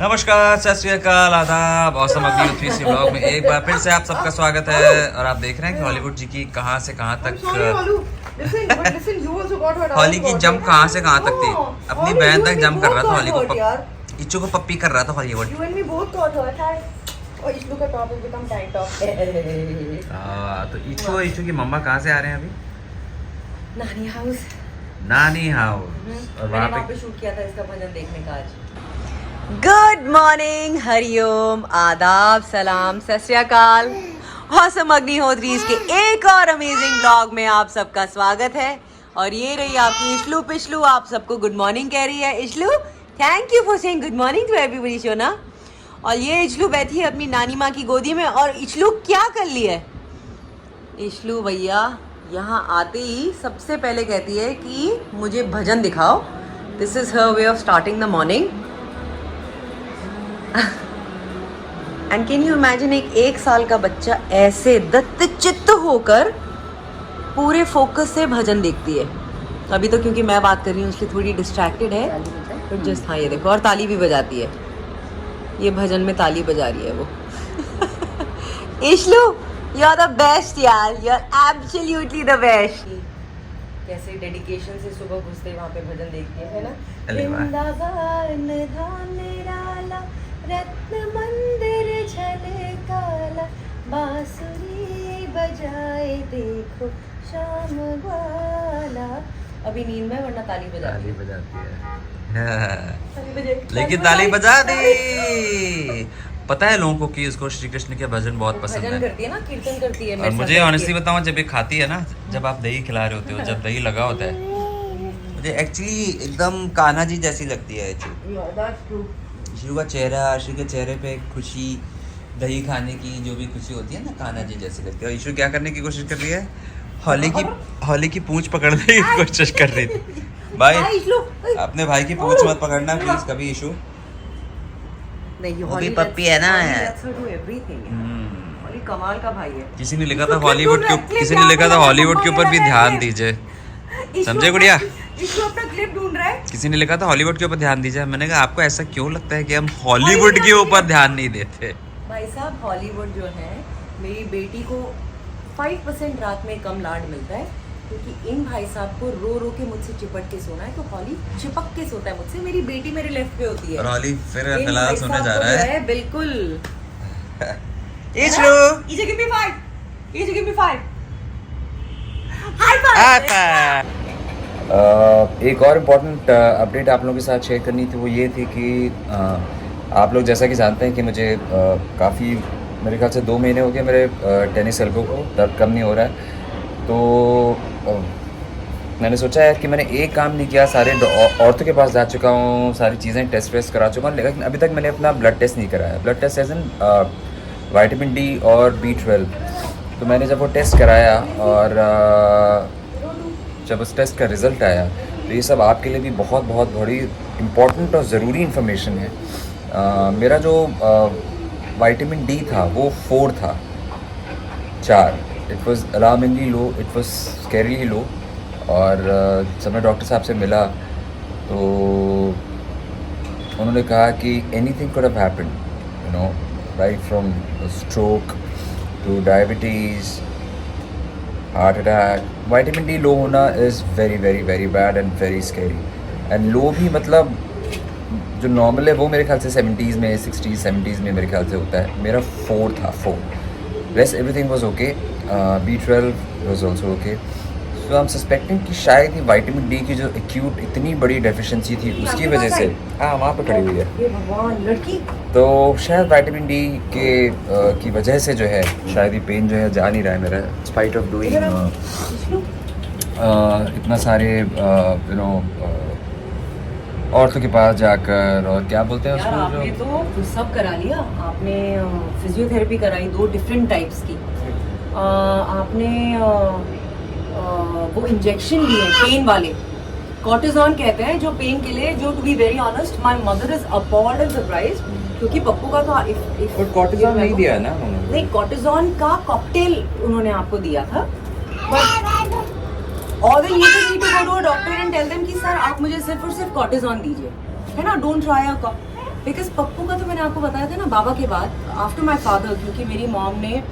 नमस्कार, सत श्री अकाल, आदाब। औसम अगली 3 ब्लॉग में एक बार फिर से आप सबका स्वागत है। और आप देख रहे हैं कि हॉलीवुड जी की कहां से कहां तक हॉली की जंप कहां से कहां तक थी। अपनी बहन तक जंप कर रहा था हॉली को, इच्चू को पप्पी कर रहा था हॉलीवुड। तो इच्चू की मम्मा कहां से आ रहे हैं अभी? नानी हाउस। और वहाँ पे शूट किया था इसका भजन देखने का आज। गुड मॉर्निंग, हरिओम, आदाब, सलाम, सत श्री अकाल। औसम अग्निहोत्रीज के एक और अमेजिंग ब्लॉग में आप सबका स्वागत है। और ये रही आपकी इशलू पिशलू, आप सबको गुड मॉर्निंग कह रही है। Ishlu, thank you for saying good morning to everybody Shona. और ये इशलू बैठी है अपनी नानी माँ की गोदी में। और इशलू क्या कर ली है? इशलू भैया यहाँ आते ही सबसे पहले कहती है कि मुझे भजन दिखाओ। This is her way of starting the morning. And can you imagine एक साल का बच्चा ऐसे दत्तचित्त होकर पूरे फोकस से भजन देखती है। अभी तो क्योंकि मैं बात कर रही हूँ इसलिए थोड़ी डिस्ट्रैक्टेड है, तो जस्ट हाँ ये देखो, और ताली भी बजाती है। ये भजन में ताली बजा रही है वो। Ishlu, you are the best यार, you are absolutely the best. कैसे डेडिकेशन से सुबह घुसते वहाँ पे भजन देखती है ना। वृंदावन धाम निराला, रत्न मंदिर झलकाला, बांसुरी बजाए देखो शाम वाला। अभी नींद में, वरना ताली बजाती है। लेकिन ताली बजा दी। पता है लोगों को कि इसको श्री कृष्ण के भजन बहुत पसंद है। करती है ना, कीर्तन करती है। और मुझे ऑनेस्टली बताऊं, जब ये खाती है ना, जब आप दही खिला रहे होते हो, जब दही लगा होता है, मुझे एक्चुअली एकदम कान्हा जी जैसी लगती है। इशू का चेहरा, इशू के चेहरे पे खुशी, दही खाने की जो भी खुशी होती है ना, कान्हा जी जैसी लगती है। और इशू क्या करने की कोशिश कर रही है? हॉली की पूंछ पकड़ने की कोशिश कर रही थी। भाई अपने भाई की पूंछ मत पकड़ना प्लीज कभी। इशू वो भी पप्पी है ना यार। कमाल का भाई है। किसी ने लिखा था हॉलीवुड के ऊपर भी ध्यान दीजिए। समझे गुड़िया? अपना क्लिप ढूंढ रहा है। किसी ने लिखा था हॉलीवुड के ऊपर ध्यान दीजिए। मैंने कहा आपको ऐसा क्यों लगता है कि हम हॉलीवुड के ऊपर ध्यान नहीं देते? भाई साहब, हॉलीवुड जो है, मेरी बेटी को 5% रात में कम लाड मिलता है, क्योंकि इन भाई साहब को रो रो के मुझसे चिपट के सोना है। तो हॉली चिपक के सोता है मुझसे। मेरी बेटी मेरे लेफ्ट पे होती है और हॉली फिर फिलहाल सोने जा रहा है। बिल्कुल। Issue, issue give me 5, issue give me 5, high five. एक और इम्पोर्टेंट अपडेट आप लोगों के साथ शेयर करनी थी। वो ये थी कि आप लोग जैसा कि जानते हैं कि मुझे काफ़ी, मेरे ख्याल से 2 महीने हो गए मेरे टेनिस एल्बो को दर्द कम नहीं हो रहा है। तो मैंने सोचा है कि मैंने एक काम नहीं किया। सारे औरतों के पास जा चुका हूँ, सारी चीज़ें टेस्ट वेस्ट करा चुका हूँ, लेकिन अभी तक मैंने अपना ब्लड टेस्ट नहीं कराया। Blood test as in vitamin D और B12। तो मैंने जब वो टेस्ट कराया और जब उस टेस्ट का रिज़ल्ट आया, तो ये सब आपके लिए भी बहुत बहुत बड़ी इम्पॉर्टेंट और ज़रूरी इन्फॉर्मेशन है। मेरा जो विटामिन डी था वो 4 था, 4। It was alarmingly low, it was scarily low. और जब मैं डॉक्टर साहब से मिला तो उन्होंने कहा कि anything could have happened, you know, right from stroke to diabetes, heart attack. Vitamin D low होना is very very very bad and very scary. And low भी मतलब जो नॉर्मल है वो मेरे ख्याल से 70s में, 60s 70s में मेरे ख्याल से होता है। मेरा 4 था, 4। Rest everything was okay. B12 was also okay. So I am suspecting कि शायद ही विटामिन डी की जो एक्यूट इतनी बड़ी डेफिशिएंसी थी उसकी वजह से, हाँ वहाँ पे खड़ी हुई है, तो शायद विटामिन डी के की वजह से जो है शायद ये पेन जो है जा नहीं रहा है मेरा। स्पाइट ऑफ डूइंग इतना सारे यू नो औरतों के पास जाकर, और क्या बोलते हैं उसको, आपने तो सब करा लिया। आपने फिजियोथेरेपी कराई 2 डिफरेंट टाइप्स की। आपने वो इंजेक्शन लिए पेन वाले, कॉर्टिजोन कहते हैं, जो पेन के लिए, जो to be very honest my mother is appalled and surprised, क्योंकि पप्पू का तो इफ कॉर्टिजोन नहीं दिया है ना उन्होंने? नहीं, कॉर्टिजोन का कॉकटेल उन्होंने आपको दिया था। बट और then you need to go to a doctor and tell them कि सर आप मुझे सिर्फ और सिर्फ कॉर्टिजोन दीजिए, है ना, don't try a because Pappu का तो मैंने आपको बताया था ना, बाबा के बाद आफ्टर माई फादर, क्योंकि मेरी मॉम ने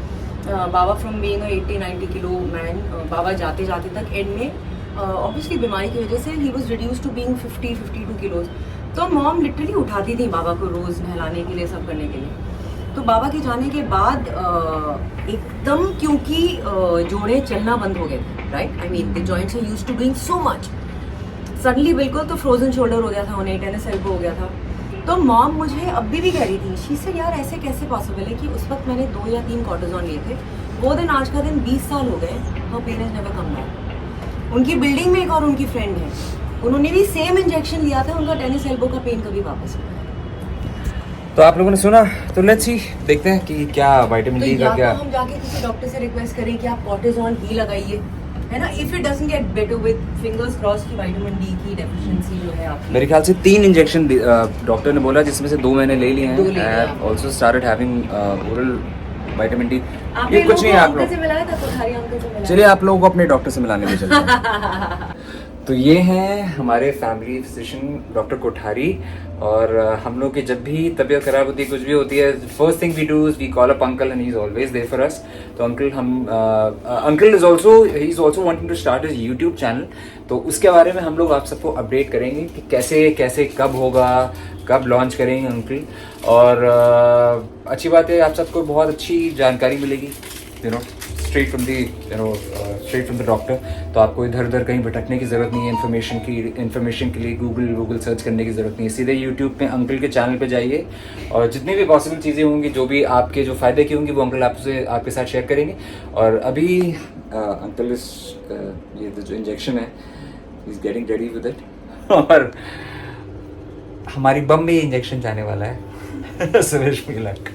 बाबा फ्रॉम बीइंग 80-90 किलो मैन, बाबा जाते जाते तक एंड में ऑब्वियसली बीमारी की वजह से ही was reduced to being 50-52 kilos. तो मॉम लिटरली उठाती थी बाबा को रोज़ नहलाने के लिए, सब करने के लिए। तो बाबा के जाने के बाद एकदम, क्योंकि जोड़े चलना बंद हो गए थे, right, I mean the joints are used to doing so much, suddenly बिल्कुल तो फ्रोजन शोल्डर हो गया था उन्हें, टेनिस एल्बो हो गया था। तो मॉम मुझे अभी भी कह रही थी, शी सेड यार ऐसे कैसे पॉसिबल है कि उस वक्त मैंने 2 या 3 कॉर्टिजोन लिए थे, वो दिन आज का दिन 20 साल हो गए, her pain has never come back. उनकी बिल्डिंग में एक और उनकी फ्रेंड है, उन्होंने भी सेम इंजेक्शन लिया था, उनका टेनिस एल्बो का पेन कभी वापस नहीं आया। तो आप लोगों ने सुना, तो लेट्स सी, देखते हैं कि क्या विटामिन डी का क्या। तो हम जाके किसी डॉक्टर से रिक्वेस्ट करें कि आप कॉर्टिजोन ही लगाइए, है ना, if it doesn't get better with fingers cross की विटामिन डी की डेफिशिएंसी जो है आपकी। मेरे ख्याल से 3 इंजेक्शन डॉक्टर ने बोला, जिसमें से 2 मैंने ले लिए हैं। I also started having oral vitamin D. ये कुछ नहीं है आप लोग, से मिलाया था, कोठारी अंकल से मिलाया। चलिए आप लोगों को अपने डॉक्टर से मिलाने ले चलते हैं। तो ये हैं हमारे फैमिली फिजिशियन डॉक्टर कोठारी, और हम लोग की जब भी तबीयत खराब होती है, कुछ भी होती है, first thing we do is we call up uncle and he is always there for us. तो uncle uncle is also wanting to start his YouTube channel, तो उसके बारे में हम लोग आप सबको अपडेट करेंगे कि कैसे कैसे कब होगा, कब लॉन्च करेंगे अंकल। और अच्छी बात है, आप सबको बहुत अच्छी जानकारी मिलेगी, you know, straight from the doctor. तो आपको इधर उधर कहीं भटकने की ज़रूरत नहीं है, इन्फॉर्मेशन के लिए गूगल सर्च करने की ज़रूरत नहीं है। सीधे यूट्यूब पे अंकल के चैनल पे जाइए, और जितनी भी पॉसिबल चीज़ें होंगी, जो भी आपके जो फ़ायदे की होंगी, वो अंकल आपके साथ शेयर करेंगे। और अभी अंकल ये जो इंजेक्शन है, is getting ready with it, और हमारी बम में इंजेक्शन जाने वाला है। सुरेश मिलक।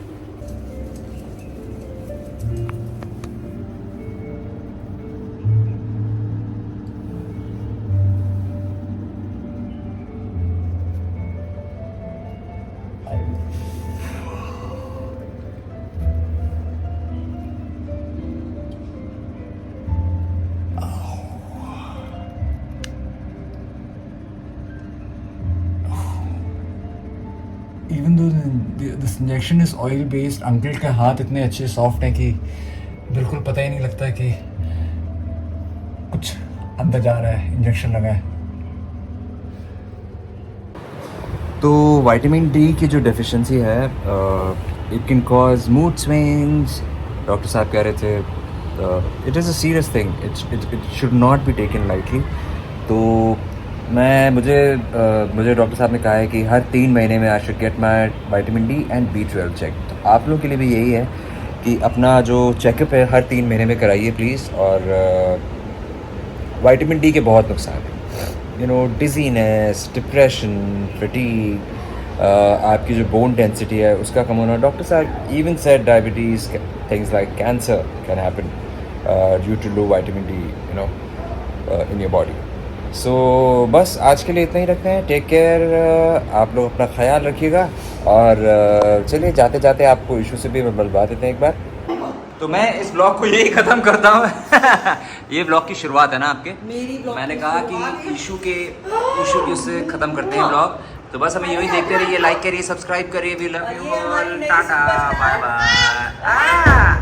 Even though this injection is oil based, uncle के हाथ इतने अच्छे सॉफ्ट हैं कि बिल्कुल पता ही नहीं लगता कि कुछ अंदर जा रहा है, इंजेक्शन लगा है। तो विटामिन डी की जो डेफिशिएंसी है, it can cause mood swings. Doctor साहब कह रहे थे it is a serious thing, it should not be taken lightly. तो मुझे डॉक्टर साहब ने कहा है कि हर 3 महीने में I should get my vitamin D and B12 check. तो आप लोगों के लिए भी यही है कि अपना जो चेकअप है हर 3 महीने में कराइए प्लीज़। और विटामिन डी के बहुत नुकसान हैं, you know, dizziness, depression, fatigue, आपकी जो बोन डेंसिटी है उसका कम होना। डॉक्टर साहब even said diabetes, things like cancer can happen due to low vitamin D, you know, in your body. So बस आज के लिए इतना ही रखते हैं। टेक केयर, आप लोग अपना ख्याल रखिएगा। और चलिए जाते जाते आपको इशू से भी मिलवा देते हैं एक बार। तो मैं इस ब्लॉग को यही ख़त्म करता हूँ। ये ब्लॉग की शुरुआत है ना आपके, मैंने कहा कि इशू के उससे ख़त्म करते हैं ब्लॉग। तो बस हमें यही देखते रहिए, लाइक करिए, सब्सक्राइब करिए। We love you all, tata, bye bye.